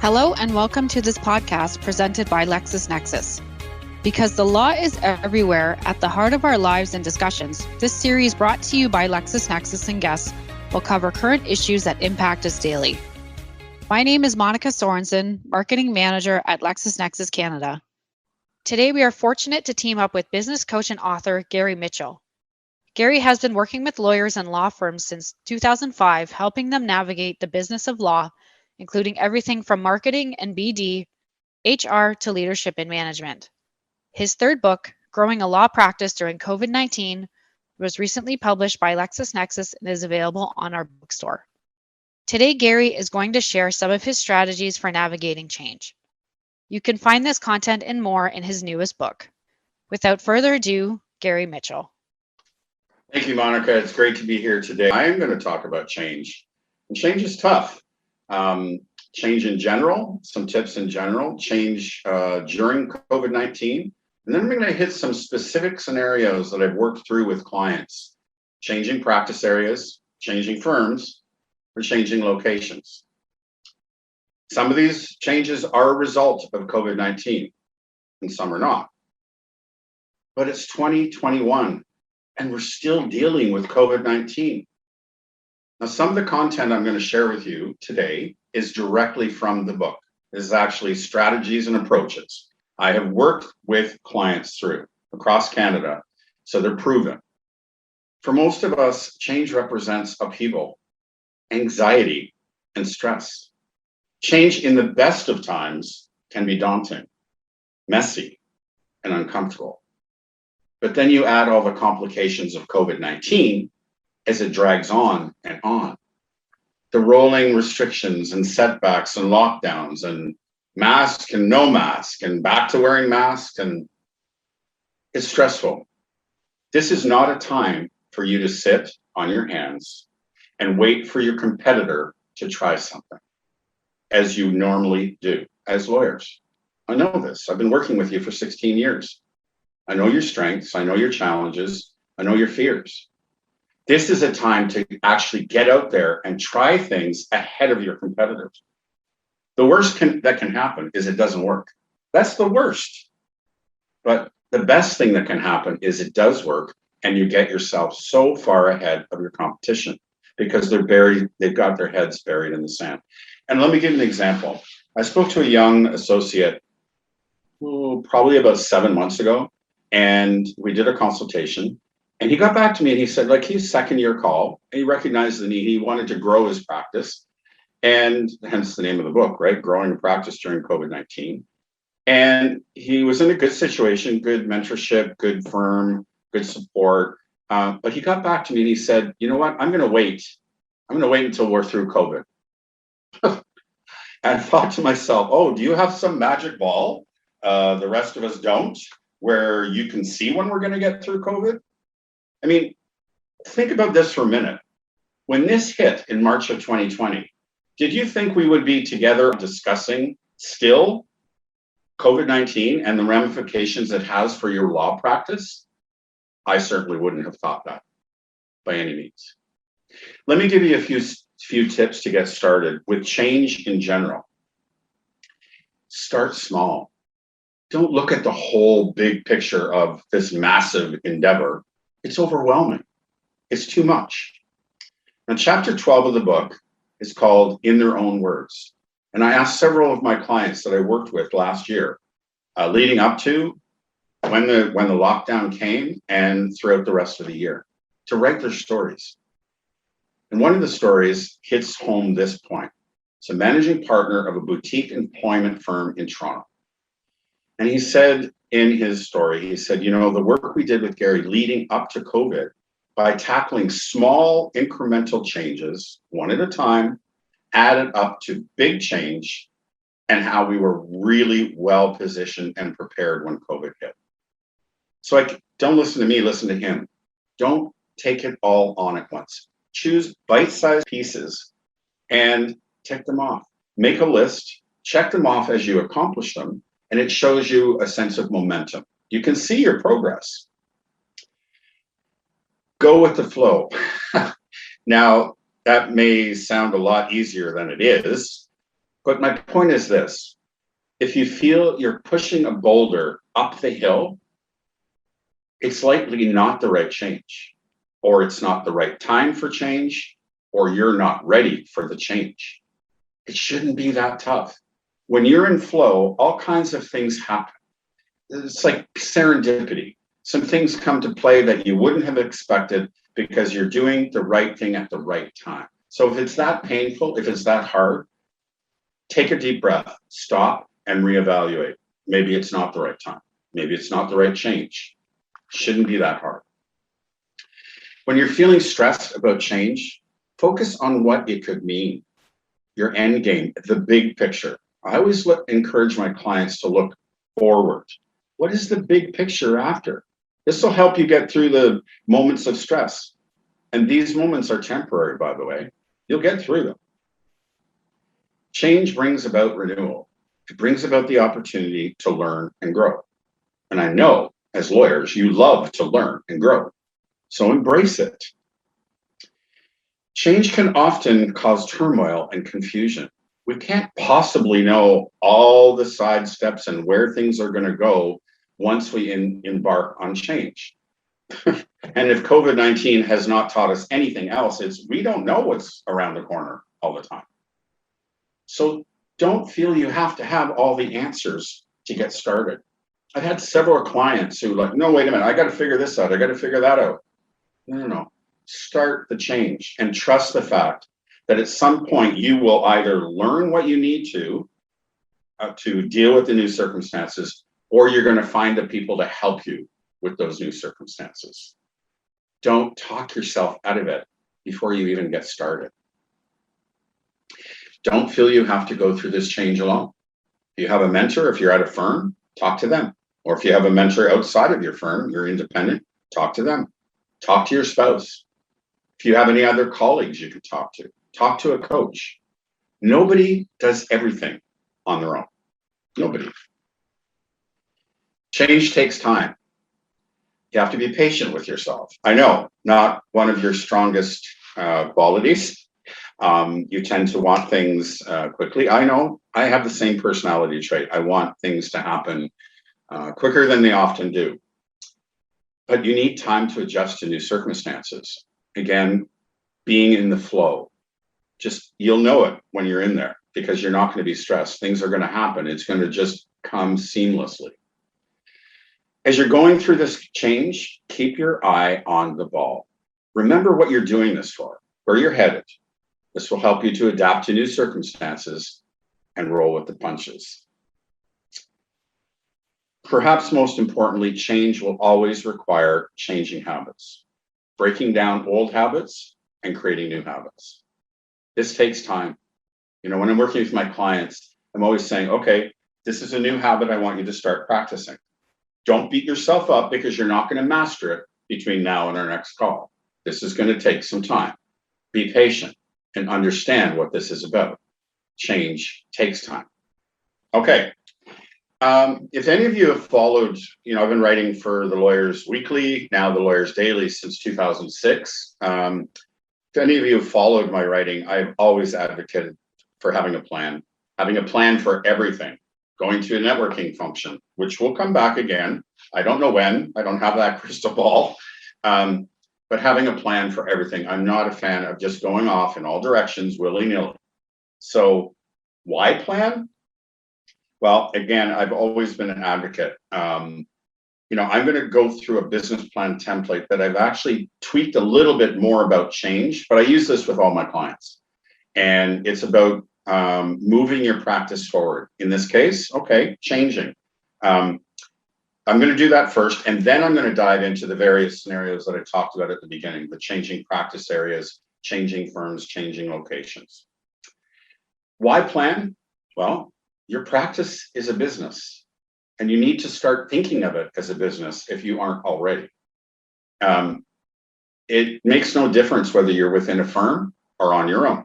Hello and welcome to this podcast presented by LexisNexis. Because the law is everywhere, at the heart of our lives and discussions, this series brought to you by LexisNexis and guests will cover current issues that impact us daily. My name is Monica Sorensen, Marketing Manager at LexisNexis Canada. Today we are fortunate to team up with business coach and author Gary Mitchell. Gary has been working with lawyers and law firms since 2005, helping them navigate the business of law, including everything from marketing and BD, HR to leadership and management. His third book, Growing a Law Practice During COVID-19, was recently published by LexisNexis and is available on our bookstore. Today, Gary is going to share some of his strategies for navigating change. You can find this content and more in his newest book. Without further ado, Gary Mitchell. Thank you, Monica. It's great to be here today. I am going to talk about change. And change is tough. Change in general, some tips in general, change during COVID-19. And then I'm going to hit some specific scenarios that I've worked through with clients, changing practice areas, changing firms, or changing locations. Some of these changes are a result of COVID-19 and some are not. But it's 2021 and we're still dealing with COVID-19. Now, some of the content I'm going to share with you today is directly from the book. This is actually strategies and approaches I have worked with clients through across Canada, so they're proven. For most of us, change represents upheaval, anxiety, and stress. Change in the best of times can be daunting, messy, and uncomfortable. But then you add all the complications of COVID-19 as it drags on and on. The rolling restrictions and setbacks and lockdowns and mask and no mask and back to wearing masks, and it's stressful. This is not a time for you to sit on your hands and wait for your competitor to try something, as you normally do as lawyers. I know this. I've been working with you for 16 years. I know your strengths. I know your challenges. I know your fears. This is a time to actually get out there and try things ahead of your competitors. The worst that can happen is it doesn't work. That's the worst. But the best thing that can happen is it does work and you get yourself so far ahead of your competition because they've got their heads buried in the sand. And let me give you an example. I spoke to a young associate probably about 7 months ago, and we did a consultation. And he got back to me and he said, he's second year call, and he recognized the need. He wanted to grow his practice, and hence the name of the book, right? Growing a Practice During COVID-19. And he was in a good situation, good mentorship, good firm, good support. But he got back to me and he said, you know what? I'm going to wait. I'm going to wait until we're through COVID. And I thought to myself, oh, do you have some magic ball? The rest of us don't, where you can see when we're going to get through COVID? I mean, think about this for a minute. When this hit in March of 2020, did you think we would be together discussing still COVID-19 and the ramifications it has for your law practice? I certainly wouldn't have thought that by any means. Let me give you a few tips to get started with change in general. Start small. Don't look at the whole big picture of this massive endeavor. It's overwhelming. It's too much. Now, chapter 12 of the book is called In Their Own Words. And I asked several of my clients that I worked with last year, leading up to when the lockdown came and throughout the rest of the year, to write their stories. And one of the stories hits home this point. It's a managing partner of a boutique employment firm in Toronto. And he said in his story, he said, the work we did with Gary leading up to COVID by tackling small incremental changes, one at a time, added up to big change and how we were really well positioned and prepared when COVID hit. So don't listen to me, listen to him. Don't take it all on at once. Choose bite-sized pieces and tick them off. Make a list, check them off as you accomplish them, and it shows you a sense of momentum. You can see your progress. Go with the flow. Now, that may sound a lot easier than it is, But my point is this: if you feel you're pushing a boulder up the hill, it's likely not the right change, or it's not the right time for change, or you're not ready for the change. It shouldn't be that tough. When you're in flow, all kinds of things happen. It's like serendipity. Some things come to play that you wouldn't have expected because you're doing the right thing at the right time. So if it's that painful, if it's that hard, take a deep breath, stop and reevaluate. Maybe it's not the right time. Maybe it's not the right change. Shouldn't be that hard. When you're feeling stressed about change, focus on what it could mean, your end game, the big picture. I always encourage my clients to look forward. What is the big picture after? This will help you get through the moments of stress. And these moments are temporary, by the way. You'll get through them. Change brings about renewal. It brings about the opportunity to learn and grow. And I know, as lawyers, you love to learn and grow. So embrace it. Change can often cause turmoil and confusion. We can't possibly know all the side steps and where things are going to go once we embark on change. And if COVID-19 has not taught us anything else, it's we don't know what's around the corner all the time. So don't feel you have to have all the answers to get started. I've had several clients who like, no, wait a minute, I got to figure this out. I got to figure that out. No. Start the change and trust the fact that at some point you will either learn what you need to deal with the new circumstances, or you're going to find the people to help you with those new circumstances. Don't talk yourself out of it before you even get started. Don't feel you have to go through this change alone. If you have a mentor, if you're at a firm, talk to them. Or if you have a mentor outside of your firm, you're independent, talk to them. Talk to your spouse. If you have any other colleagues you can talk to a coach. Nobody does everything on their own. Nobody. Change takes time. You have to be patient with yourself. I know, not one of your strongest qualities. You tend to want things quickly. I know, I have the same personality trait. I want things to happen quicker than they often do. But you need time to adjust to new circumstances. Again, being in the flow. Just, you'll know it when you're in there because you're not going to be stressed. Things are going to happen. It's going to just come seamlessly. As you're going through this change, keep your eye on the ball. Remember what you're doing this for, where you're headed. This will help you to adapt to new circumstances and roll with the punches. Perhaps most importantly, change will always require changing habits, breaking down old habits and creating new habits. This takes time. You know, when I'm working with my clients, I'm always saying, okay, this is a new habit I want you to start practicing. Don't beat yourself up because you're not going to master it between now and our next call. This is going to take some time. Be patient and understand what this is about. Change takes time. Okay. If any of you have followed, I've been writing for the Lawyers Weekly, now the Lawyers Daily since 2006. If any of you have followed my writing, I've always advocated for having a plan for everything. Going to a networking function, which will come back again. I don't know when, I don't have that crystal ball, but having a plan for everything. I'm not a fan of just going off in all directions willy-nilly. So why plan? Well, again, I've always been an advocate. I'm going to go through a business plan template that I've actually tweaked a little bit more about change, but I use this with all my clients. And it's about moving your practice forward. In this case, okay, changing. I'm going to do that first, and then I'm going to dive into the various scenarios that I talked about at the beginning, the changing practice areas, changing firms, changing locations. Why plan? Well, your practice is a business, and you need to start thinking of it as a business if you aren't already. It makes no difference whether you're within a firm or on your own.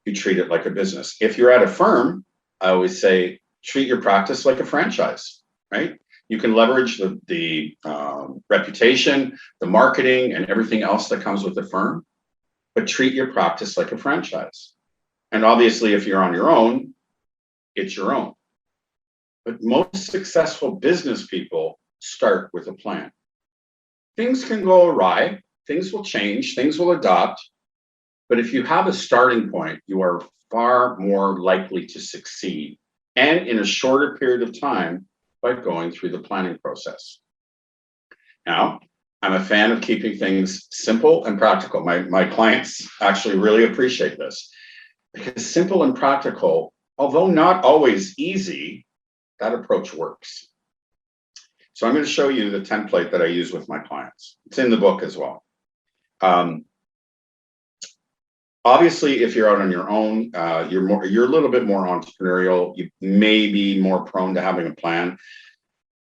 You treat it like a business. If you're at a firm, I always say, treat your practice like a franchise, right? You can leverage the reputation, the marketing, and everything else that comes with the firm, but treat your practice like a franchise. And obviously, if you're on your own, it's your own. But most successful business people start with a plan. Things can go awry, things will change, things will adopt. But if you have a starting point, you are far more likely to succeed, and in a shorter period of time by going through the planning process. Now, I'm a fan of keeping things simple and practical. My clients actually really appreciate this, because simple and practical, although not always easy, that approach works. So I'm going to show you the template that I use with my clients. It's in the book as well. Obviously, if you're out on your own, you're a little bit more entrepreneurial. You may be more prone to having a plan.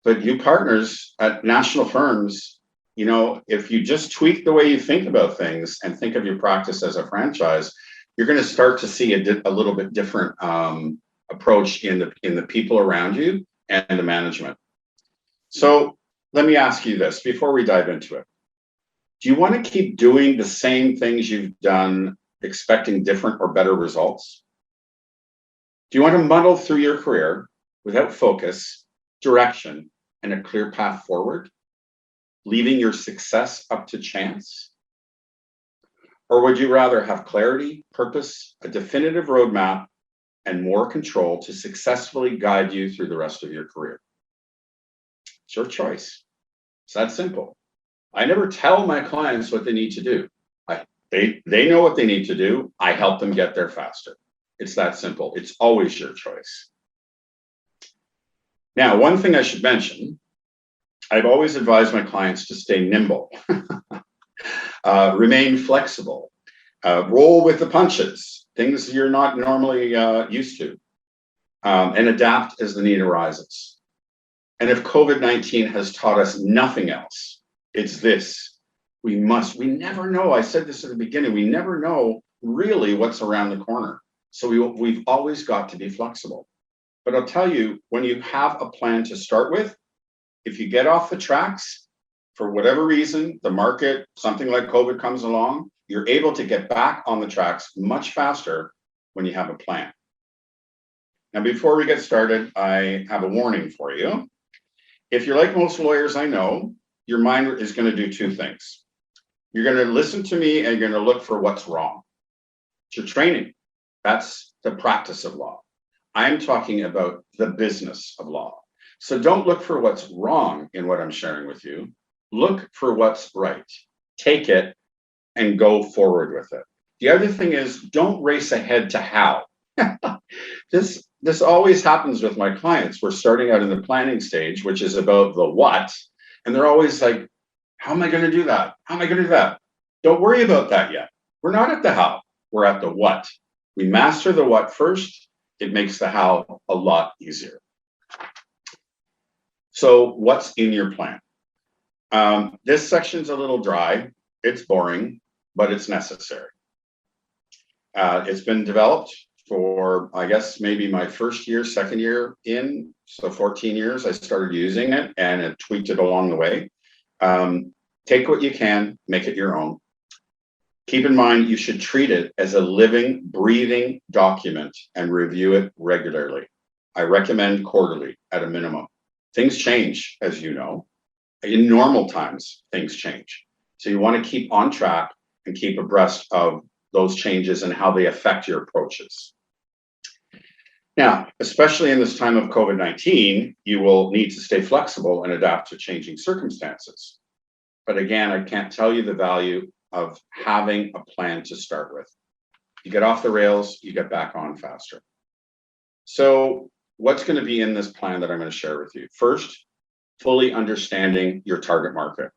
But you partners at national firms, if you just tweak the way you think about things and think of your practice as a franchise, you're going to start to see a little bit different approach in the people around you and the management. So let me ask you this before we dive into it. Do you want to keep doing the same things you've done, expecting different or better results? Do you want to muddle through your career without focus, direction, and a clear path forward, leaving your success up to chance? Or would you rather have clarity, purpose, a definitive roadmap, and more control to successfully guide you through the rest of your career? It's your choice. It's that simple. I never tell my clients what they need to do. They know what they need to do. I help them get there faster. It's that simple. It's always your choice. Now, one thing I should mention, I've always advised my clients to stay nimble, remain flexible, roll with the punches, things you're not normally used to, and adapt as the need arises. And if COVID-19 has taught us nothing else, it's this. We never know. I said this at the beginning. We never know really what's around the corner. So we've always got to be flexible. But I'll tell you, when you have a plan to start with, if you get off the tracks, for whatever reason, the market, something like COVID comes along, you're able to get back on the tracks much faster when you have a plan. Now, before we get started, I have a warning for you. If you're like most lawyers I know, your mind is going to do two things. You're going to listen to me and you're going to look for what's wrong. It's your training. That's the practice of law. I'm talking about the business of law. So don't look for what's wrong in what I'm sharing with you. Look for what's right. Take it and go forward with it. The other thing is, don't race ahead to how. This always happens with my clients. We're starting out in the planning stage, which is about the what, and they're always like, how am I going to do that? How am I going to do that? Don't worry about that yet. We're not at the how. We're at the what. We master the what first. It makes the how a lot easier. So what's in your plan? This section's a little dry. It's boring, but it's necessary. It's been developed for, I guess, maybe my first year, second year in. So 14 years, I started using it and it tweaked it along the way. Take what you can, make it your own. Keep in mind, you should treat it as a living, breathing document and review it regularly. I recommend quarterly at a minimum. Things change, as you know. In normal times, things change. So you want to keep on track and keep abreast of those changes and how they affect your approaches. Now, especially in this time of COVID-19, you will need to stay flexible and adapt to changing circumstances. But again, I can't tell you the value of having a plan to start with. You get off the rails, you get back on faster. So what's going to be in this plan that I'm going to share with you? First, fully understanding your target market.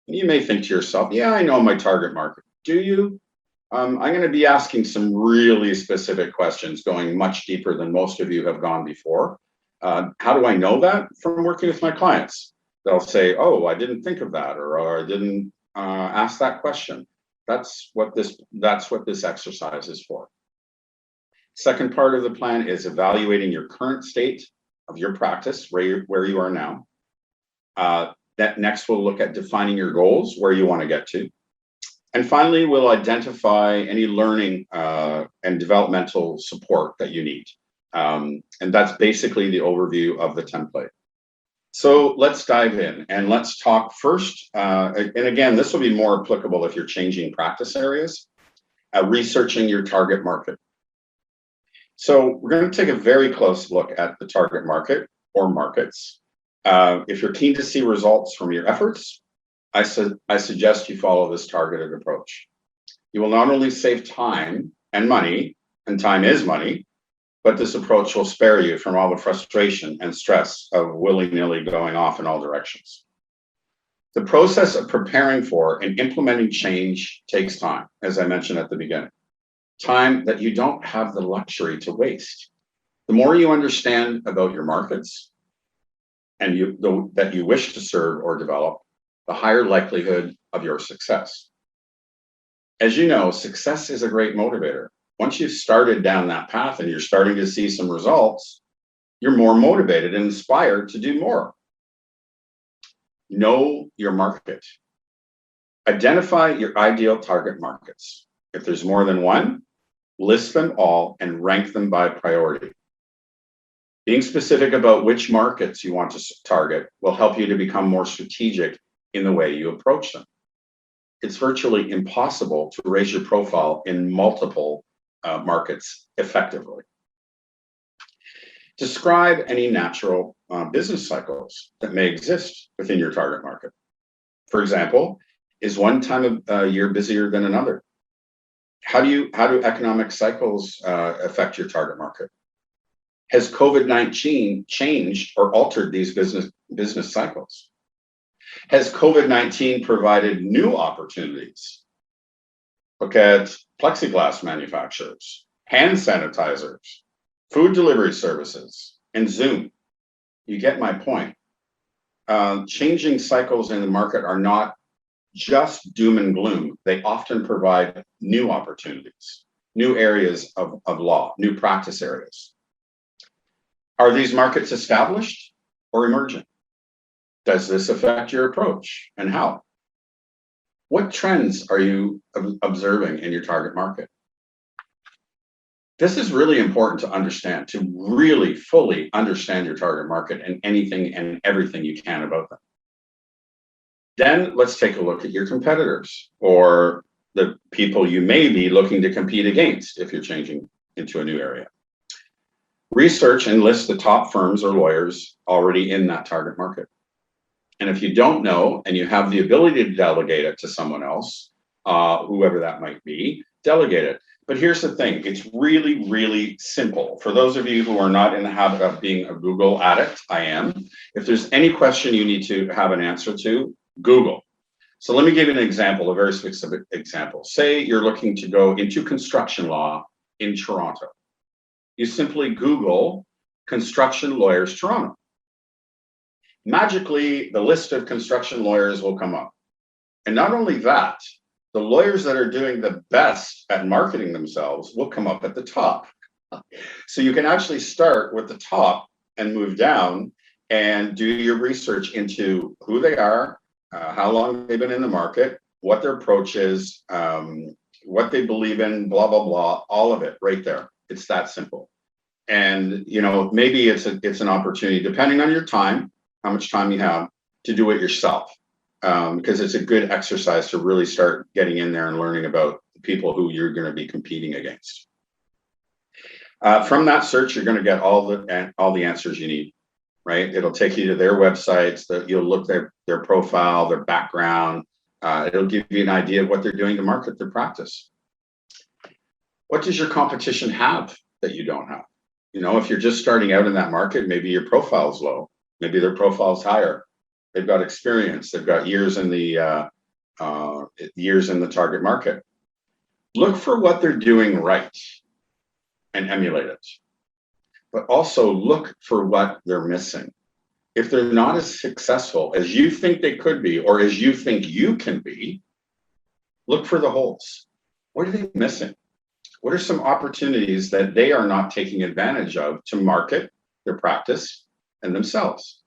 And you may think to yourself, yeah, I know my target market. Do you? I'm going to be asking some really specific questions, going much deeper than most of you have gone before. How do I know that? From working with my clients. They'll say, oh, I didn't think of that, or I didn't ask that question. That's what this exercise is for. Second part of the plan is evaluating your current state of your practice, where you are now. That next we'll look at defining your goals, where you want to get to. And finally, we'll identify any learning and developmental support that you need. And that's basically the overview of the template. So let's dive in and let's talk first. And again, this will be more applicable if you're changing practice areas, researching your target market. So we're going to take a very close look at the target market or markets. If you're keen to see results from your efforts, I suggest you follow this targeted approach. You will not only save time and money, and time is money, but this approach will spare you from all the frustration and stress of willy-nilly going off in all directions. The process of preparing for and implementing change takes time, as I mentioned at the beginning. Time that you don't have the luxury to waste. The more you understand about your markets and that you wish to serve or develop, the higher likelihood of your success. As you know, success is a great motivator. Once you've started down that path and you're starting to see some results, you're more motivated and inspired to do more. Know your market. Identify your ideal target markets. If there's more than one, list them all and rank them by priority. Being specific about which markets you want to target will help you to become more strategic in the way you approach them. It's virtually impossible to raise your profile in multiple markets effectively. Describe any natural business cycles that may exist within your target market. For example, is one time of year busier than another? How do economic cycles affect your target market? Has COVID-19 changed or altered these business cycles? Has COVID-19 provided new opportunities? Look at plexiglass manufacturers, hand sanitizers, food delivery services, and Zoom. You get my point. Changing cycles in the market are not just doom and gloom. They often provide new opportunities, new areas of law, new practice areas. Are these markets established or emerging? Does this affect your approach, and how? What trends are you observing in your target market? This is really important to understand, to really fully understand your target market and anything and everything you can about them. Then let's take a look at your competitors or the people you may be looking to compete against if you're changing into a new area. Research and list the top firms or lawyers already in that target market. And if you don't know and you have the ability to delegate it to someone else, whoever that might be, delegate it. But here's the thing, it's really, really simple. For those of you who are not in the habit of being a Google addict, I am. If there's any question you need to have an answer to, Google. So let me give you an example, a very specific example. Say you're looking to go into construction law in Toronto. You simply Google construction lawyers Toronto. Magically, the list of construction lawyers will come up. And not only that, the lawyers that are doing the best at marketing themselves will come up at the top. So you can actually start with the top and move down and do your research into who they are, how long they've been in the market, what their approach is, what they believe in, blah, blah, blah, all of it right there. It's that simple. And, you know, maybe it's an opportunity, depending on your time, how much time you have, to do it yourself. Because it's a good exercise to really start getting in there and learning about the people who you're going to be competing against. From that search, you're going to get all the answers you need, right? It'll take you to their websites, you'll look at their profile, their background. It'll give you an idea of what they're doing to market their practice. What does your competition have that you don't have? You know, if you're just starting out in that market, maybe your profile is low, maybe their profile is higher. They've got experience. They've got years in the target market. Look for what they're doing right and emulate it. But also look for what they're missing. If they're not as successful as you think they could be, or as you think you can be, look for the holes. What are they missing? What are some opportunities that they are not taking advantage of to market their practice and themselves?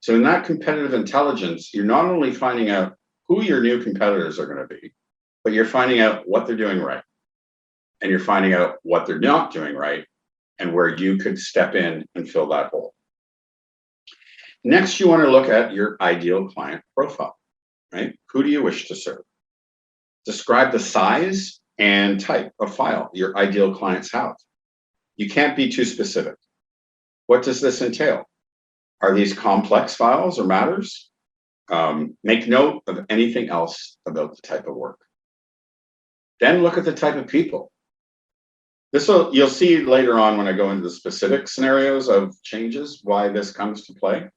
So in that competitive intelligence, you're not only finding out who your new competitors are going to be, but you're finding out what they're doing right. And you're finding out what they're not doing right and where you could step in and fill that hole. Next, you want to look at your ideal client profile, right? Who do you wish to serve? Describe the size and type of file your ideal clients have. You can't be too specific. What does this entail? Are these complex files or matters? Make note of anything else about the type of work. Then look at the type of people. You'll see later on when I go into the specific scenarios of changes, why this comes to play.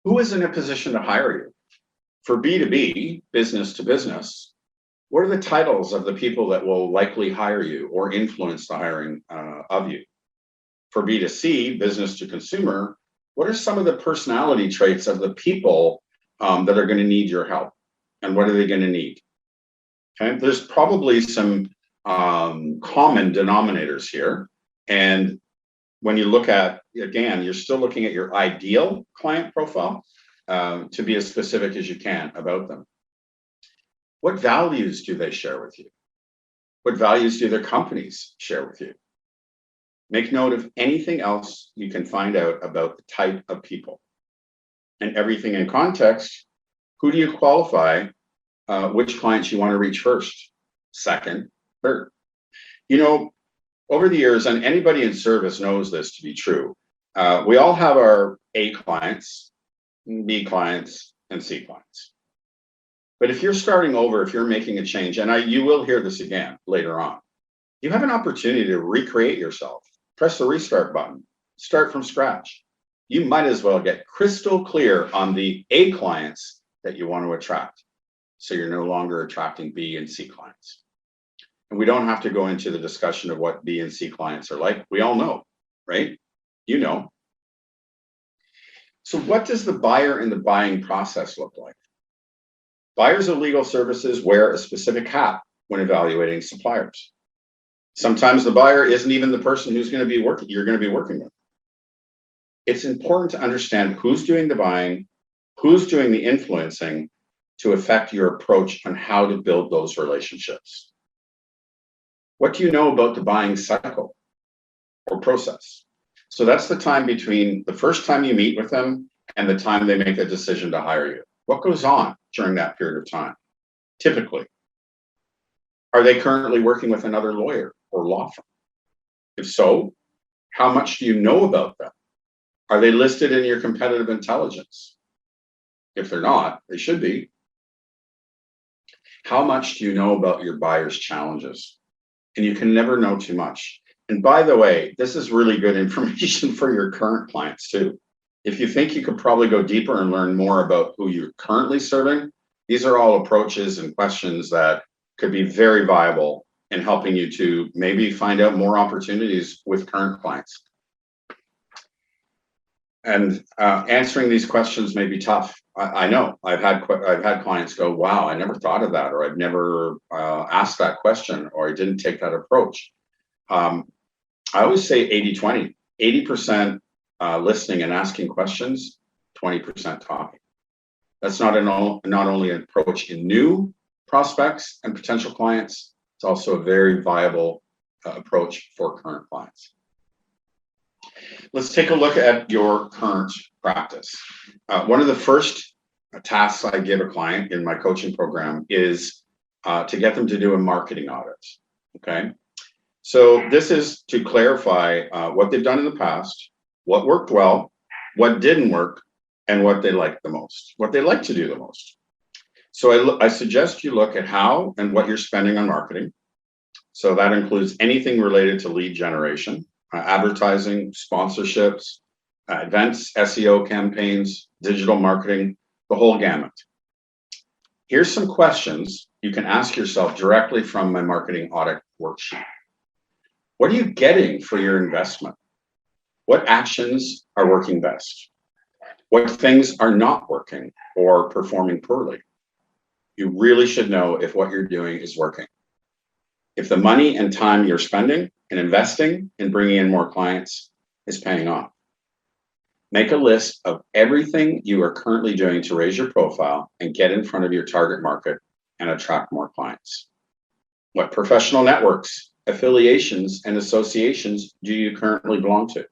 Who is in a position to hire you? For B2B, business to business, what are the titles of the people that will likely hire you or influence the hiring of you? For B2C, business to consumer, what are some of the personality traits of the people that are going to need your help? And what are they going to need? Okay, there's probably some common denominators here. And when you look at, again, you're still looking at your ideal client profile to be as specific as you can about them. What values do they share with you? What values do their companies share with you? Make note of anything else you can find out about the type of people. And everything in context, who do you qualify which clients you want to reach first, second, third? You know, over the years, and anybody in service knows this to be true, we all have our A clients, B clients, and C clients. But if you're starting over, if you're making a change, and you will hear this again later on, you have an opportunity to recreate yourself. Press the restart button, start from scratch. You might as well get crystal clear on the A clients that you want to attract, so you're no longer attracting B and C clients. And we don't have to go into the discussion of what B and C clients are like. We all know, right? You know. So what does the buyer in the buying process look like? Buyers of legal services wear a specific hat when evaluating suppliers. Sometimes the buyer isn't even the person you're going to be working with. It's important to understand who's doing the buying, who's doing the influencing to affect your approach on how to build those relationships. What do you know about the buying cycle or process? So that's the time between the first time you meet with them and the time they make a decision to hire you. What goes on during that period of time? Typically, are they currently working with another lawyer or law firm? If so, how much do you know about them? Are they listed in your competitive intelligence? If they're not, they should be. How much do you know about your buyer's challenges? And you can never know too much. And by the way, this is really good information for your current clients too. If you think you could probably go deeper and learn more about who you're currently serving, these are all approaches and questions that could be very viable in helping you to maybe find out more opportunities with current clients. And answering these questions may be tough. I know I've had clients go, wow, I never thought of that, or I've never asked that question, or I didn't take that approach. I always say 80-20, 80% listening and asking questions, 20% talking. That's not only an approach in new prospects and potential clients, it's also a very viable approach for current clients. Let's take a look at your current practice. One of the first tasks I give a client in my coaching program is to get them to do a marketing audit. Okay, so this is to clarify what they've done in the past, what worked well, what didn't work, and what they like the most, what they like to do the most. So I suggest you look at how and what you're spending on marketing. So that includes anything related to lead generation, advertising, sponsorships, events, SEO campaigns, digital marketing, the whole gamut. Here's some questions you can ask yourself directly from my marketing audit worksheet. What are you getting for your investment? What actions are working best? What things are not working or performing poorly? You really should know if what you're doing is working. If the money and time you're spending and investing in bringing in more clients is paying off. Make a list of everything you are currently doing to raise your profile and get in front of your target market and attract more clients. What professional networks affiliations and associations do you currently belong to?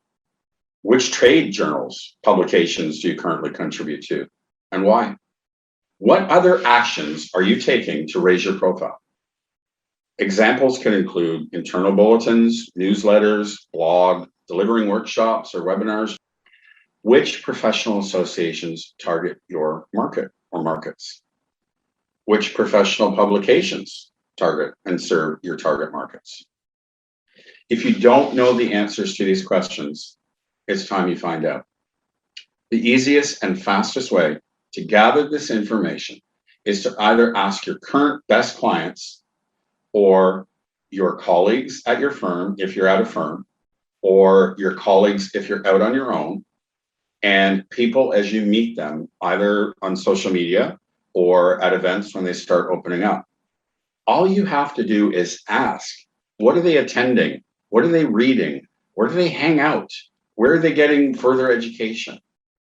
Which trade journals, publications do you currently contribute to, and why? What other actions are you taking to raise your profile? Examples can include internal bulletins, newsletters, blog, delivering workshops or webinars. Which professional associations target your market or markets? Which professional publications target and serve your target markets? If you don't know the answers to these questions, it's time you find out. The easiest and fastest way to gather this information is to either ask your current best clients or your colleagues at your firm, if you're at a firm, or your colleagues if you're out on your own, and people as you meet them, either on social media or at events when they start opening up. All you have to do is ask, what are they attending? What are they reading? Where do they hang out? Where are they getting further education,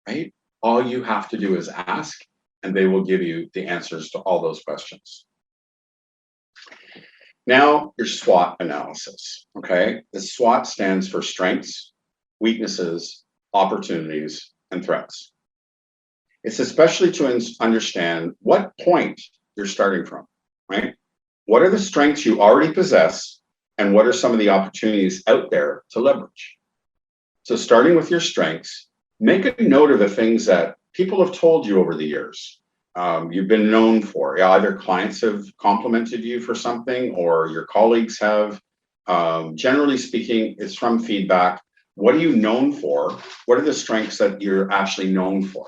right? All you have to do is ask, and they will give you the answers to all those questions. Now, your SWOT analysis, okay? The SWOT stands for strengths, weaknesses, opportunities, and threats. It's especially to understand what point you're starting from, right? What are the strengths you already possess, and what are some of the opportunities out there to leverage? So starting with your strengths, make a note of the things that people have told you over the years. You've been known for. Either clients have complimented you for something or your colleagues have. Generally speaking, it's from feedback. What are you known for? What are the strengths that you're actually known for?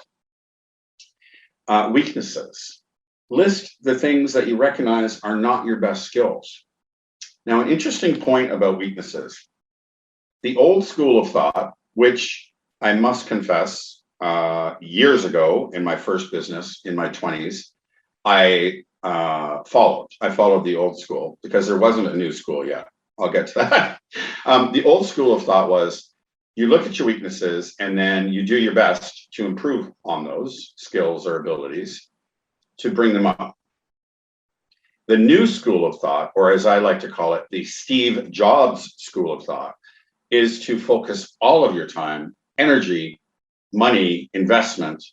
Weaknesses. List the things that you recognize are not your best skills. Now, an interesting point about weaknesses. The old school of thought, which I must confess, years ago in my first business in my 20s, I followed the old school because there wasn't a new school yet. I'll get to that. The old school of thought was you look at your weaknesses and then you do your best to improve on those skills or abilities to bring them up. The new school of thought, or as I like to call it, the Steve Jobs school of thought, is to focus all of your time, energy, money, investment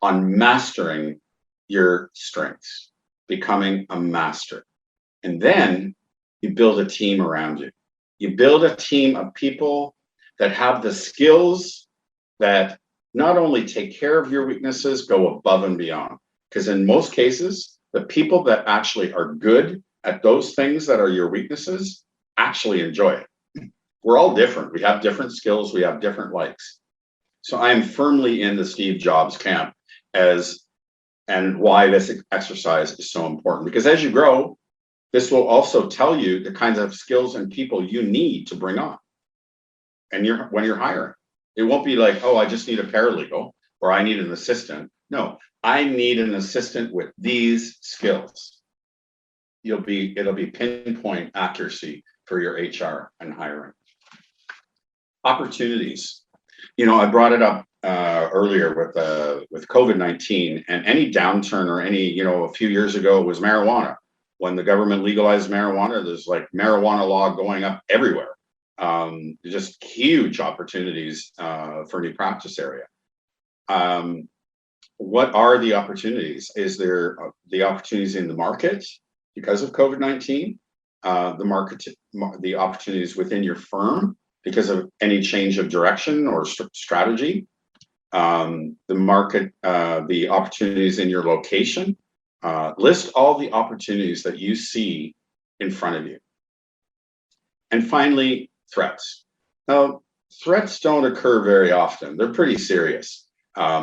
on mastering your strengths, becoming a master. And then you build a team around you. You build a team of people that have the skills that not only take care of your weaknesses, go above and beyond. Because in most cases, the people that actually are good at those things that are your weaknesses actually enjoy it. We're all different. We have different skills. We have different likes. So I am firmly in the Steve Jobs camp and why this exercise is so important. Because as you grow, this will also tell you the kinds of skills and people you need to bring on. And when you're hiring, it won't be like, oh, I just need a paralegal or I need an assistant. No, I need an assistant with these skills. It'll be pinpoint accuracy for your HR and hiring. Opportunities. I brought it up earlier with COVID-19 and any downturn or any, a few years ago it was marijuana. When the government legalized marijuana, there's like marijuana law going up everywhere. Just huge opportunities for new practice area. What are the opportunities? Is there the opportunities in the market because of COVID-19? The opportunities within your firm because of any change of direction or strategy? The market, the opportunities in your location? List all the opportunities that you see in front of you. And finally, threats. Now, threats don't occur very often. They're pretty serious.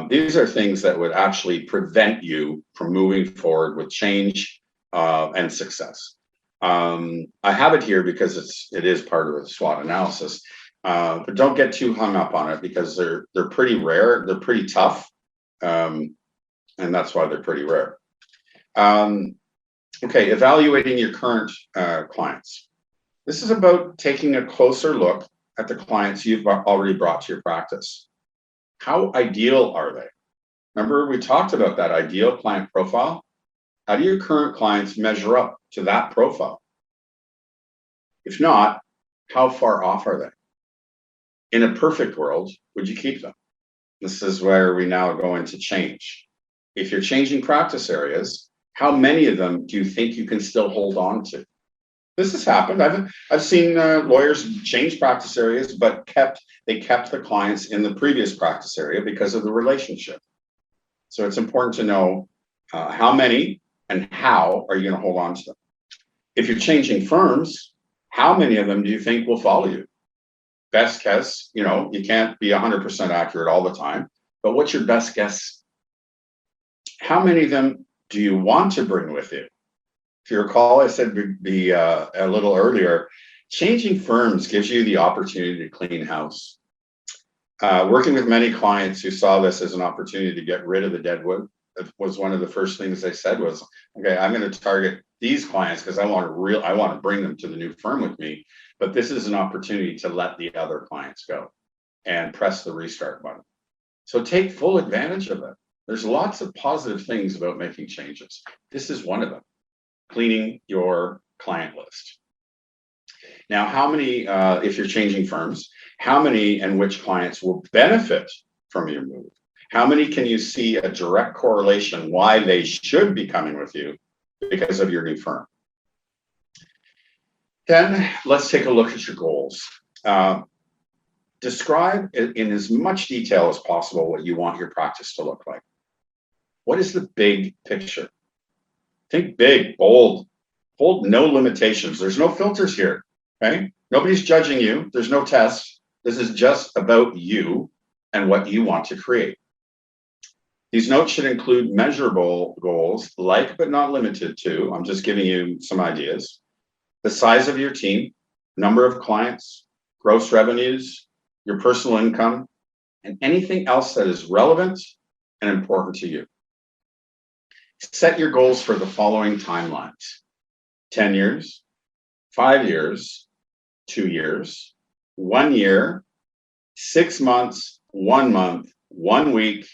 These are things that would actually prevent you from moving forward with change and success. I have it here because it is part of the SWOT analysis, but don't get too hung up on it because they're pretty rare. They're pretty tough, and that's why they're pretty rare. Okay, evaluating your current clients. This is about taking a closer look at the clients you've already brought to your practice. How ideal are they? Remember, we talked about that ideal client profile. How do your current clients measure up to that profile? If not, how far off are they? In a perfect world, would you keep them? This is where we now go into change. If you're changing practice areas, how many of them do you think you can still hold on to? This has happened. I've seen lawyers change practice areas, but they kept the clients in the previous practice area because of the relationship. So it's important to know how many and how are you going to hold on to them. If you're changing firms, how many of them do you think will follow you? Best guess, you can't be 100% accurate all the time, but what's your best guess? How many of them do you want to bring with you? If you recall, I said a little earlier, changing firms gives you the opportunity to clean house. Working with many clients who saw this as an opportunity to get rid of the dead wood, was one of the first things they said was, okay, I'm going to target these clients because I want to bring them to the new firm with me, but this is an opportunity to let the other clients go and press the restart button. So take full advantage of it. There's lots of positive things about making changes. This is one of them. Cleaning your client list. Now, how many, if you're changing firms, how many and which clients will benefit from your move? How many can you see a direct correlation why they should be coming with you because of your new firm? Then let's take a look at your goals. Describe in as much detail as possible what you want your practice to look like. What is the big picture? Think big, bold, hold no limitations. There's no filters here, okay? Nobody's judging you. There's no test. This is just about you and what you want to create. These notes should include measurable goals, like but not limited to, I'm just giving you some ideas, the size of your team, number of clients, gross revenues, your personal income, and anything else that is relevant and important to you. Set your goals for the following timelines: 10 years, 5 years, 2 years, 1 year, 6 months, 1 month, 1 week,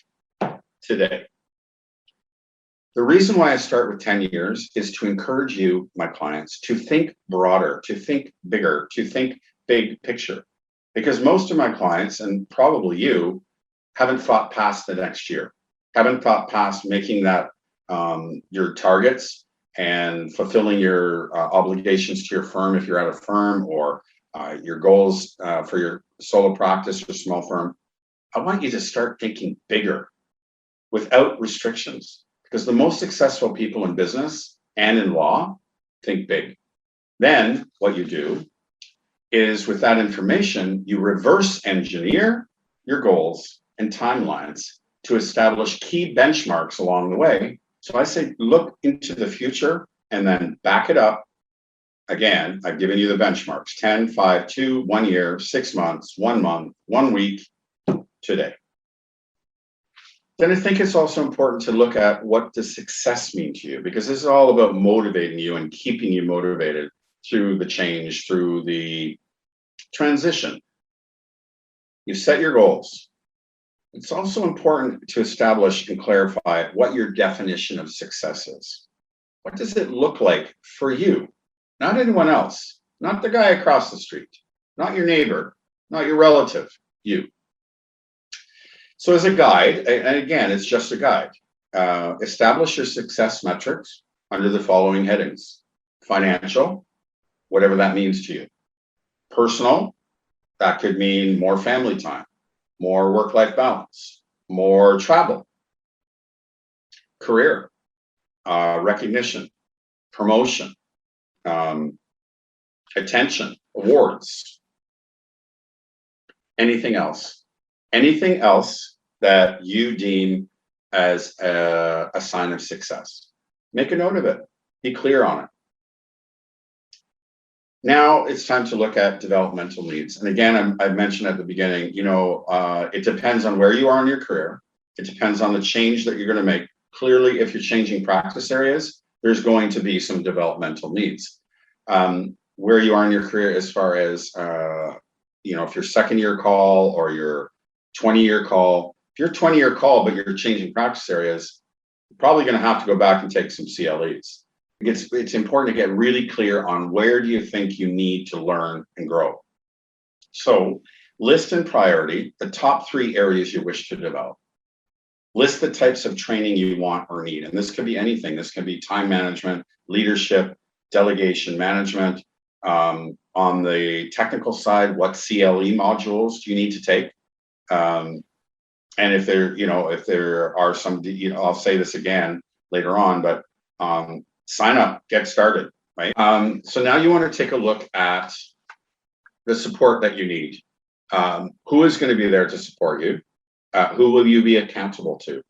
today. The reason why I start with 10 years is to encourage you, my clients, to think broader, to think bigger, to think big picture. Because most of my clients, and probably you, haven't thought past the next year, haven't thought past making that your targets and fulfilling your obligations to your firm if you're at a firm, or your goals for your solo practice or small firm. I want you to start thinking bigger without restrictions, because the most successful people in business and in law think big. Then what you do is, with that information, you reverse engineer your goals and timelines to establish key benchmarks along the way. So I say, look into the future and then back it up. Again, I've given you the benchmarks: 10, 5, 2, 1 year, 6 months, 1 month, 1 week, today. Then I think it's also important to look at, what does success mean to you? Because this is all about motivating you and keeping you motivated through the change, through the transition. You set your goals. It's also important to establish and clarify what your definition of success is. What does it look like for you? Not anyone else, not the guy across the street, not your neighbor, not your relative, you. So as a guide, and again, it's just a guide, establish your success metrics under the following headings: financial, whatever that means to you; personal, that could mean more family time, more work-life balance, more travel; career, recognition, promotion, attention, awards; anything else that you deem as a sign of success. Make a note of it. Be clear on it. Now it's time to look at developmental needs. And again, I mentioned at the beginning, it depends on where you are in your career. It depends on the change that you're going to make. Clearly, if you're changing practice areas, there's going to be some developmental needs. Where you are in your career, as far as, if you're second-year call or your 20-year call. If you're 20-year call, but you're changing practice areas, you're probably going to have to go back and take some CLEs. it's important to get really clear on where do you think you need to learn and grow. So list in priority the top 3 areas you wish to develop. List the types of training you want or need. And this could be anything. This can be time management, leadership, delegation management. On the technical side, what CLE modules do you need to take? And if there are some, I'll say this again later on, but sign up, get started, right? So now you want to take a look at the support that you need. Who is going to be there to support you? Who will you be accountable to?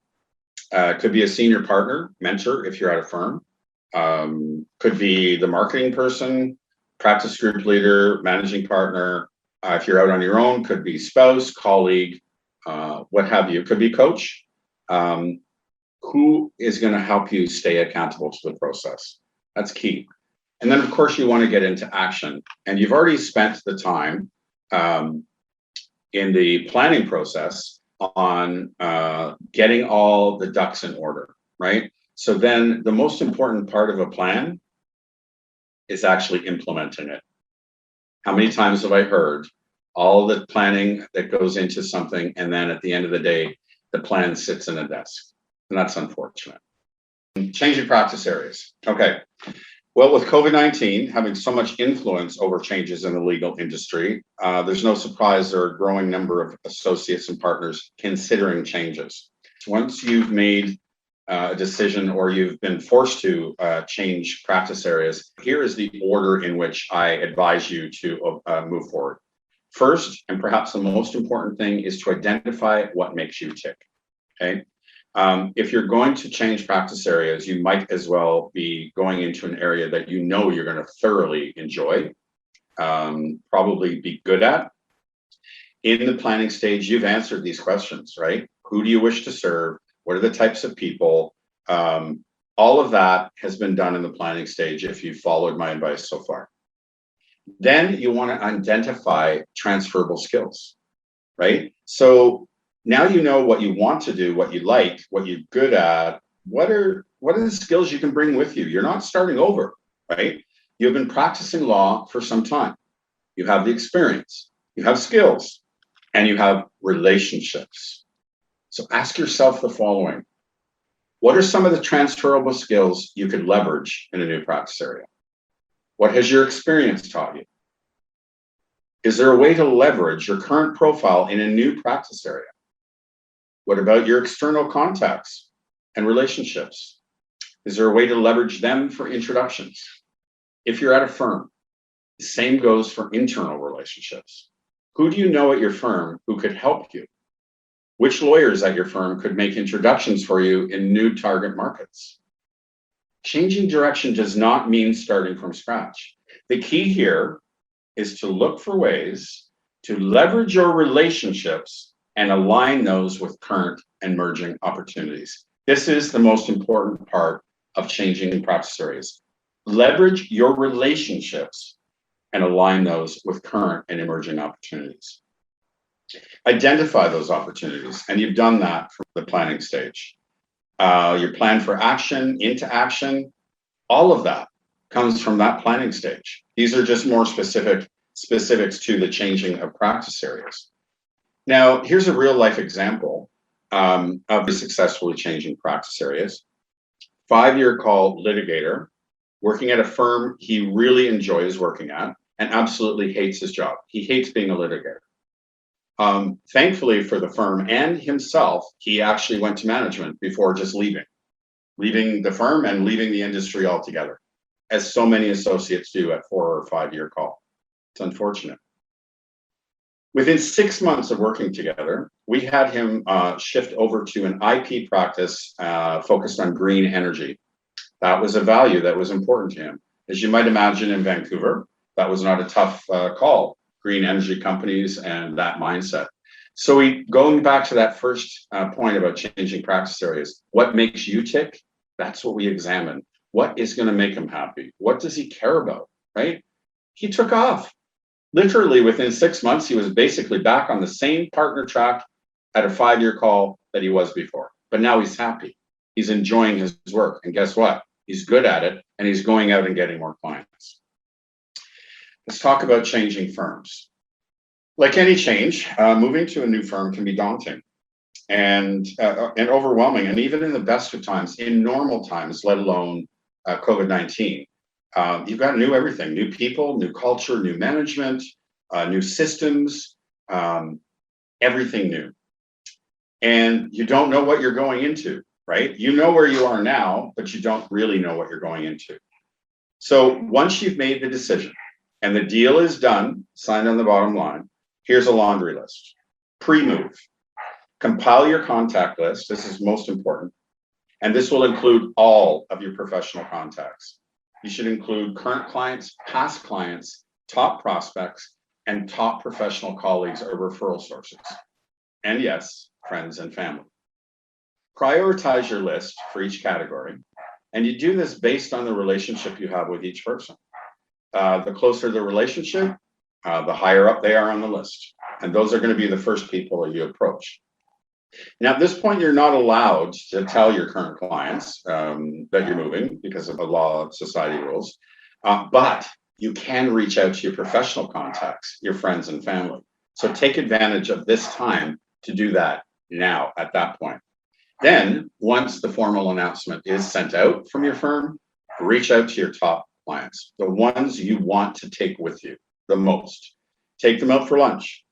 Could be a senior partner, mentor if you're at a firm. Could be the marketing person, practice group leader, managing partner. If you're out on your own, could be spouse, colleague, what have you. Could be coach. Who is going to help you stay accountable to the process? That's key. And then, of course, you want to get into action. And you've already spent the time in the planning process on getting all the ducks in order, right? So then the most important part of a plan is actually implementing it. How many times have I heard all the planning that goes into something, and then at the end of the day, the plan sits in a desk? And that's unfortunate. Changing practice areas. Okay. Well, with COVID-19 having so much influence over changes in the legal industry, there's no surprise there are a growing number of associates and partners considering changes. Once you've made a decision or you've been forced to change practice areas, here is the order in which I advise you to move forward. First, and perhaps the most important thing, is to identify what makes you tick, okay? If you're going to change practice areas, you might as well be going into an area that you know you're going to thoroughly enjoy, probably be good at. In the planning stage, you've answered these questions, right? Who do you wish to serve? What are the types of people? All of that has been done in the planning stage if you've followed my advice so far. Then you want to identify transferable skills, right? So now you know what you want to do, what you like, what you're good at. What are the skills you can bring with you? You're not starting over, right? You've been practicing law for some time. You have the experience, you have skills, and you have relationships. So ask yourself the following. What are some of the transferable skills you could leverage in a new practice area? What has your experience taught you? Is there a way to leverage your current profile in a new practice area? What about your external contacts and relationships? Is there a way to leverage them for introductions? If you're at a firm, the same goes for internal relationships. Who do you know at your firm who could help you? Which lawyers at your firm could make introductions for you in new target markets? Changing direction does not mean starting from scratch. The key here is to look for ways to leverage your relationships and align those with current and emerging opportunities. This is the most important part of changing practice areas. Leverage your relationships and align those with current and emerging opportunities. Identify those opportunities, and you've done that from the planning stage. Your plan for action, into action, all of that comes from that planning stage. These are just more specifics to the changing of practice areas. Now, here's a real life example of successfully changing practice areas. 5-year call litigator, working at a firm he really enjoys working at and absolutely hates his job. He hates being a litigator. Thankfully for the firm and himself, he actually went to management before just leaving the firm and leaving the industry altogether, as so many associates do at 4 or 5-year call. It's unfortunate. Within 6 months of working together, we had him shift over to an IP practice focused on green energy. That was a value that was important to him. As you might imagine, in Vancouver, that was not a tough call. Green energy companies and that mindset. So going back to that first point about changing practice areas, what makes you tick? That's what we examine. What is going to make him happy? What does he care about, right? He took off. Literally within 6 months, he was basically back on the same partner track at a 5-year call that he was before. But now he's happy. He's enjoying his work. And guess what? he's good at it, and he's going out and getting more clients. Let's talk about changing firms. Like any change, moving to a new firm can be daunting and overwhelming, and even in the best of times, in normal times, let alone COVID-19. You've got new everything, new people, new culture, new management, new systems, everything new. And you don't know what you're going into, right? You know where you are now, but you don't really know what you're going into. So once you've made the decision and the deal is done, signed on the bottom line, here's a laundry list. Pre-move. Compile your contact list. This is most important. And this will include all of your professional contacts. You should include current clients, past clients, top prospects, and top professional colleagues or referral sources. And yes, friends and family. Prioritize your list for each category. And you do this based on the relationship you have with each person. The closer the relationship, the higher up they are on the list. And those are going to be the first people that you approach. Now, at this point, you're not allowed to tell your current clients that you're moving because of the law of society rules, but you can reach out to your professional contacts, your friends and family. So take advantage of this time to do that now at that point. Then, once the formal announcement is sent out from your firm, reach out to your top clients, the ones you want to take with you the most. Take them out for lunch.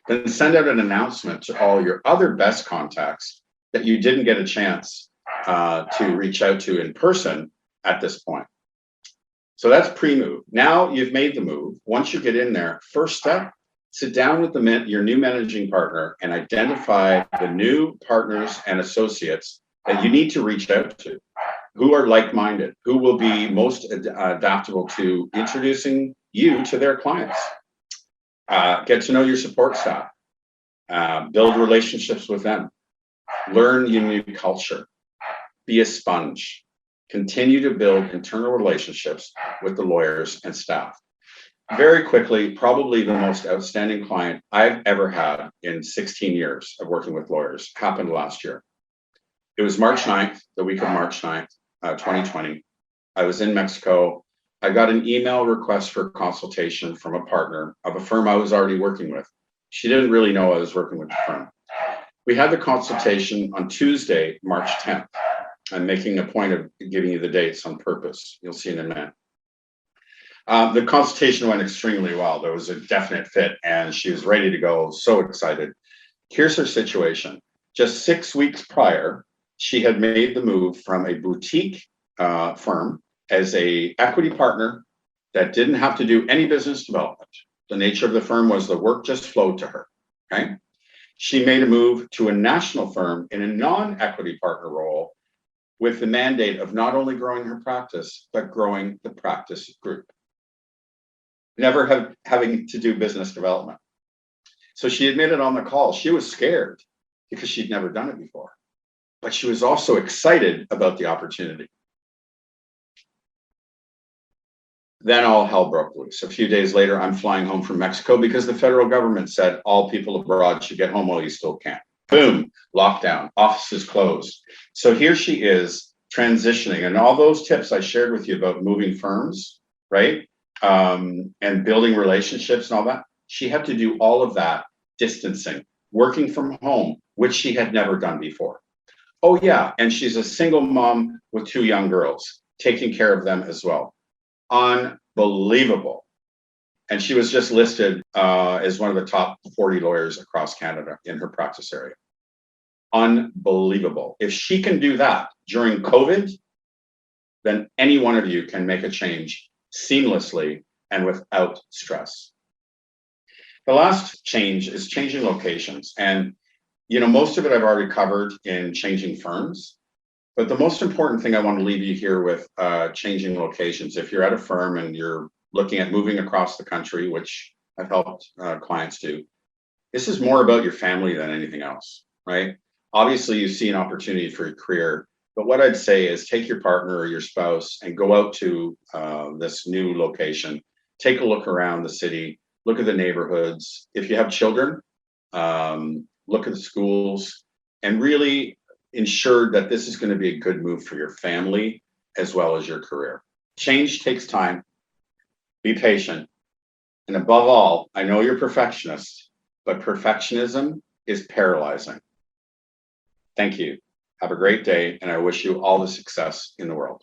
Then send out an announcement to all your other best contacts that you didn't get a chance to reach out to in person at this point. So that's pre-move. Now you've made the move. Once you get in there, first step, sit down with your new managing partner and identify the new partners and associates that you need to reach out to, who are like-minded, who will be most adaptable to introducing you to their clients. Get to know your support staff, build relationships with them, learn your new culture, be a sponge, continue to build internal relationships with the lawyers and staff. Very quickly, probably the most outstanding client I've ever had in 16 years of working with lawyers happened last year. It was March 9th, the week of March 9th, 2020. I was in Mexico. I got an email request for consultation from a partner of a firm I was already working with. She didn't really know I was working with the firm. We had the consultation on Tuesday, March 10th. I'm making a point of giving you the dates on purpose. You'll see in a minute. The consultation went extremely well. There was a definite fit and she was ready to go, so excited. Here's her situation. Just 6 weeks prior, she had made the move from a boutique firm as a equity partner that didn't have to do any business development. The nature of the firm was the work just flowed to her, okay? She made a move to a national firm in a non-equity partner role with the mandate of not only growing her practice, but growing the practice group. Never having to do business development. So she admitted on the call, she was scared because she'd never done it before, but she was also excited about the opportunity. Then all hell broke loose. A few days later, I'm flying home from Mexico because the federal government said all people abroad should get home while you still can. Boom, lockdown, offices closed. So here she is transitioning, and all those tips I shared with you about moving firms, right? And building relationships and all that. She had to do all of that distancing, working from home, which she had never done before. Oh yeah, and she's a single mom with 2 young girls, taking care of them as well. Unbelievable. And she was just listed as one of the top 40 lawyers across Canada in her practice area. Unbelievable. If she can do that during COVID, then any one of you can make a change seamlessly and without stress. The last change is changing locations. And, you know, most of it I've already covered in changing firms. But the most important thing I want to leave you here with changing locations. If you're at a firm and you're looking at moving across the country, which I've helped clients do, this is more about your family than anything else, right? Obviously, you see an opportunity for your career, but what I'd say is take your partner or your spouse and go out to this new location, take a look around the city, look at the neighborhoods. If you have children, look at the schools and really ensure that this is going to be a good move for your family as well as your career. Change takes time. Be patient. And above all, I know you're perfectionists, but perfectionism is paralyzing. Thank you. Have a great day, and I wish you all the success in the world.